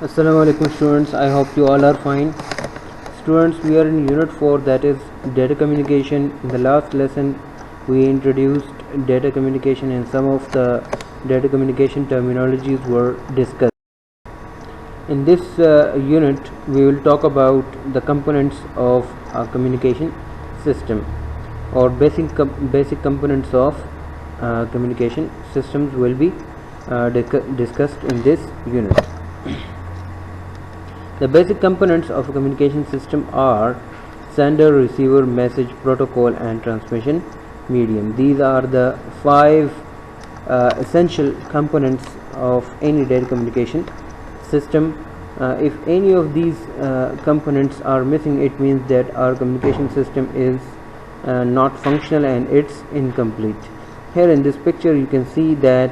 Assalamu alaikum students, I hope you all are fine. Students, we are in unit 4, that is data communication. In the last lesson we introduced data communication and some of the data communication terminologies were discussed. In this unit we will talk about the components of a communication system, or basic components of communication systems will be discussed in this unit. The basic components of a communication system are sender, receiver, message, protocol and transmission medium. These are the 5 essential components of any data communication system. If any of these components are missing, it means that our communication system is not functional and it's incomplete. Here in this picture you can see that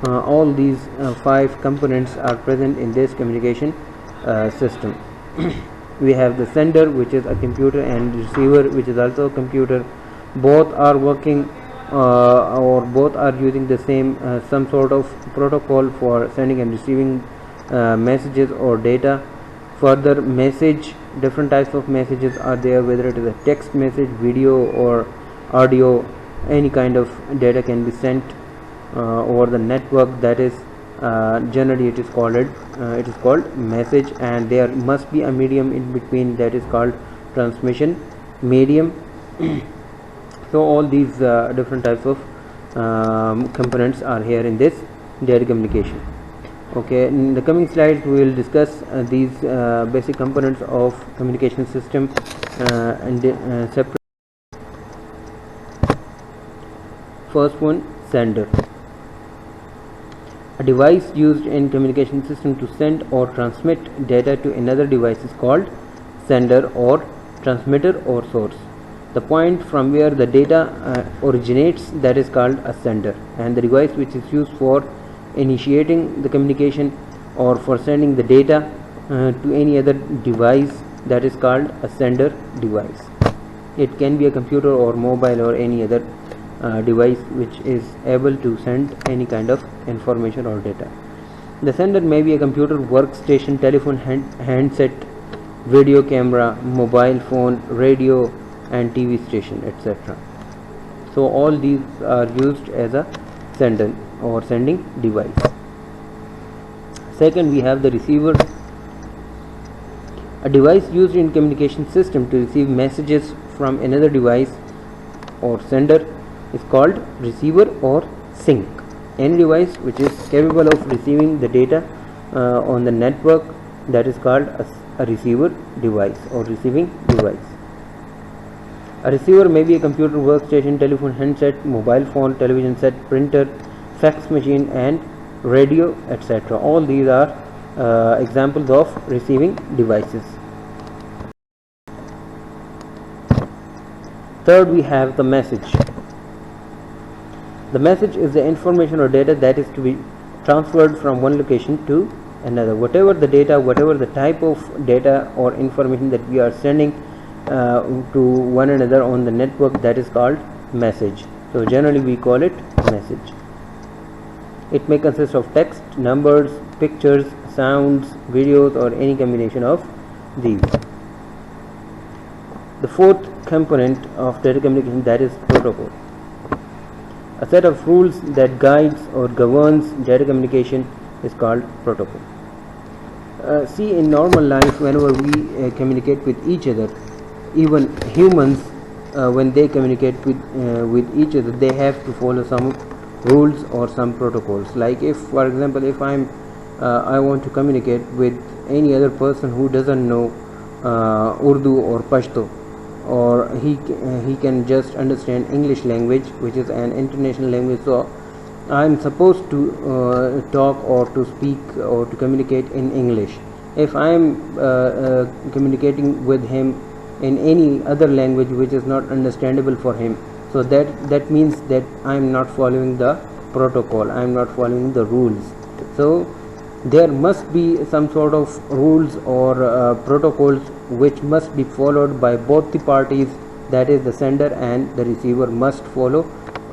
all these 5 components are present in this communication system. We have the sender, which is a computer, and receiver, which is also a computer. Both are working or both are using the same some sort of protocol for sending and receiving messages or data. Further, message, different types of messages are there, whether it is a text message, video or audio. Any kind of data can be sent over the network, that is generally it is called message, and there must be a medium in between, that is called transmission medium. So all these different types of components are here in this data communication. Okay, in the coming slides we will discuss these basic components of communication system and separate. First one, sender. A device used in communication system to send or transmit data to another device is called sender, or transmitter, or source. The point from where the data originates, that is called a sender, and the device which is used for initiating the communication or for sending the data to any other device, that is called a sender device. It can be a computer or mobile or any other device which is able to send any kind of information or data. The sender may be a computer, workstation, telephone, handset, video camera, mobile phone, radio and TV station, etc. So all these are used as a sender or sending device. Second, we have the receiver. A device used in communication system to receive messages from another device or sender is called receiver or sink. Any device which is capable of receiving the data on the network, that is called a receiver device or receiving device. A receiver may be a computer, workstation, telephone, handset, mobile phone, television set, printer, fax machine and radio, etc. All these are examples of receiving devices. Third, we have the message. The message is the information or data that is to be transferred from one location to another. Whatever the data, whatever the type of data or information that we are sending to one another on the network, that is called message. So generally we call it message. It may consist of text, numbers, pictures, sounds, videos or any combination of these. The fourth component of data communication, that is protocol. A set of rules that guides or governs data communication is called protocol. See, in normal life, whenever we communicate with each other, even humans, when they communicate with each other, they have to follow some rules or some protocols. Like if, for example, if I want to communicate with any other person who doesn't know Urdu or Pashto, or he can just understand English language, which is an international language, so I'm supposed to talk or to speak or to communicate in English. If I'm communicating with him in any other language which is not understandable for him, so that means that I'm not following the protocol, I'm not following the rules. So there must be some sort of rules or protocols which must be followed by both the parties, that is the sender and the receiver must follow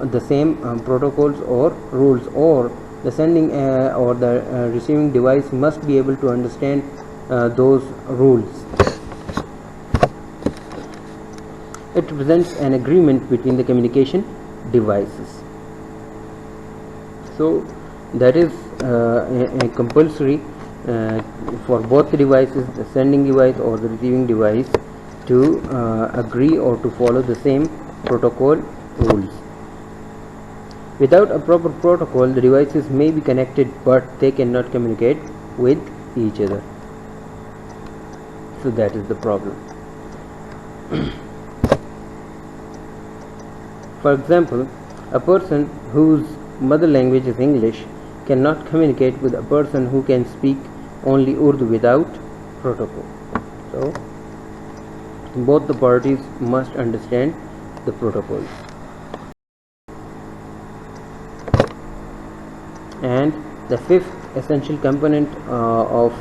the same protocols or rules, or The sending or the receiving device must be able to understand those rules. It represents an agreement between the communication devices. So that is a compulsory for both the devices, the sending device or the receiving device, to agree or to follow the same protocol rules. Without a proper protocol, the devices may be connected but they cannot communicate with each other. So that is the problem. For example, a person whose mother language is English cannot communicate with a person who can speak only Urdu without protocol. So both the parties must understand the protocols. And the fifth essential component of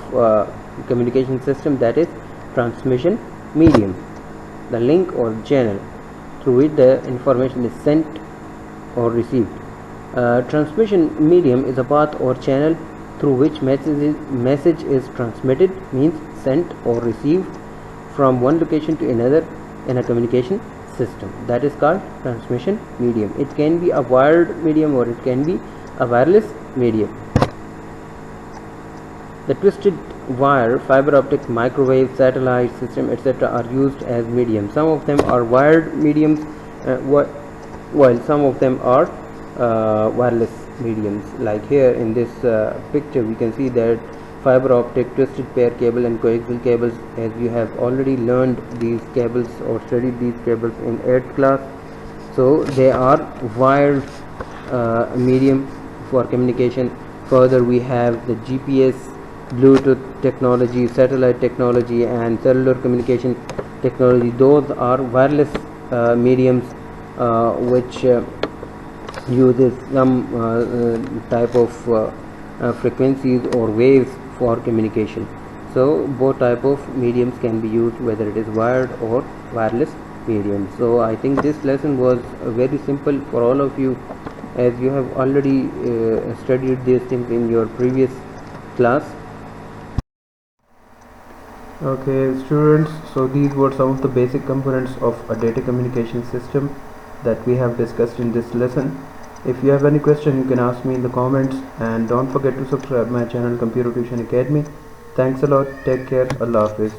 communication system, that is transmission medium, the link or channel through which the information is sent or received. Transmission medium is a path or channel through which message is transmitted, means sent or received from one location to another in a communication system. That is called transmission medium. It can be a wired medium or it can be a wireless medium. The twisted wire, fiber optic, microwave, satellite system, etc. are used as mediums. Some of them are wired mediums, while some of them are wireless mediums. Like here in this picture, we can see that fiber optic, twisted pair cable and coaxial cables, as you have already learned these cables or studied these cables in 8th class. So they are wired medium for communication. Further, we have the GPS, Bluetooth technology, satellite technology and cellular communication technology. Those are wireless mediums which uses some type of frequencies or waves for communication. So both type of mediums can be used, whether it is wired or wireless medium. So I think this lesson was very simple for all of you, as you have already studied these things in your previous class. Okay students, so these were some of the basic components of a data communication system that we have discussed in this lesson. If you have any question, you can ask me in the comments, and don't forget to subscribe my channel Computer Tuition Academy. Thanks a lot. Take care. Allah Hafiz.